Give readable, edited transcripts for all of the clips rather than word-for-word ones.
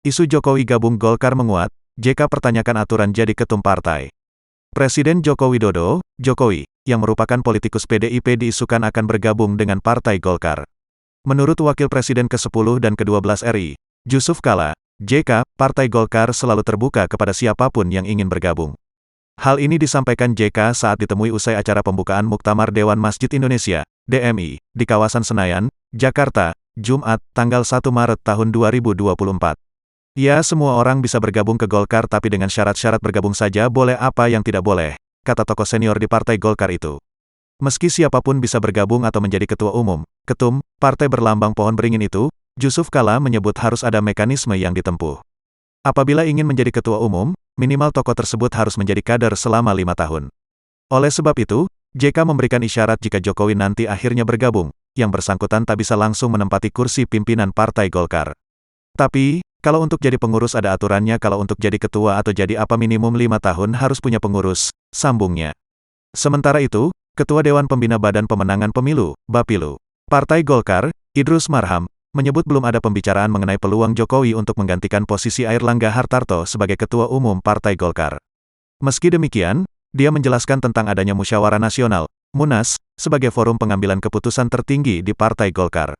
Isu Jokowi gabung Golkar menguat, JK pertanyakan aturan jadi ketum partai. Presiden Joko Widodo, Jokowi, yang merupakan politikus PDIP diisukan akan bergabung dengan Partai Golkar. Menurut Wakil Presiden ke-10 dan ke-12 RI, Yusuf Kala, JK, Partai Golkar selalu terbuka kepada siapapun yang ingin bergabung. Hal ini disampaikan JK saat ditemui usai acara pembukaan Muktamar Dewan Masjid Indonesia, DMI, di kawasan Senayan, Jakarta, Jumat, tanggal 1 Maret tahun 2024. Ya, semua orang bisa bergabung ke Golkar tapi dengan syarat-syarat bergabung saja boleh apa yang tidak boleh, kata tokoh senior di Partai Golkar itu. Meski siapapun bisa bergabung atau menjadi ketua umum, ketum, partai berlambang pohon beringin itu, Yusuf Kala menyebut harus ada mekanisme yang ditempuh. Apabila ingin menjadi ketua umum, minimal tokoh tersebut harus menjadi kader selama 5 tahun. Oleh sebab itu, JK memberikan isyarat jika Jokowi nanti akhirnya bergabung, yang bersangkutan tak bisa langsung menempati kursi pimpinan Partai Golkar. Tapi, kalau untuk jadi pengurus ada aturannya, kalau untuk jadi ketua atau jadi apa minimum 5 tahun harus punya pengurus, sambungnya. Sementara itu, Ketua Dewan Pembina Badan Pemenangan Pemilu, Bapilu, Partai Golkar, Idrus Marham, menyebut belum ada pembicaraan mengenai peluang Jokowi untuk menggantikan posisi Airlangga Hartarto sebagai Ketua Umum Partai Golkar. Meski demikian, dia menjelaskan tentang adanya Musyawarah Nasional, Munas, sebagai forum pengambilan keputusan tertinggi di Partai Golkar.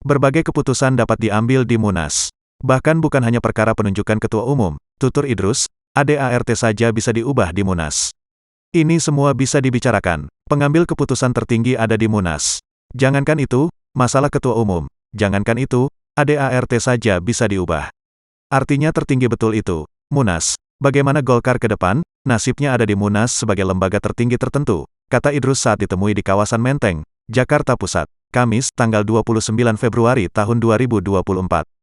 Berbagai keputusan dapat diambil di Munas. Bahkan bukan hanya perkara penunjukan ketua umum, tutur Idrus, ADART saja bisa diubah di Munas. Ini semua bisa dibicarakan. Pengambil keputusan tertinggi ada di Munas. Jangankan itu, masalah ketua umum. Jangankan itu, ADART saja bisa diubah. Artinya tertinggi betul itu, Munas. Bagaimana Golkar ke depan? Nasibnya ada di Munas sebagai lembaga tertinggi tertentu, kata Idrus saat ditemui di kawasan Menteng, Jakarta Pusat, Kamis, tanggal 29 Februari tahun 2024.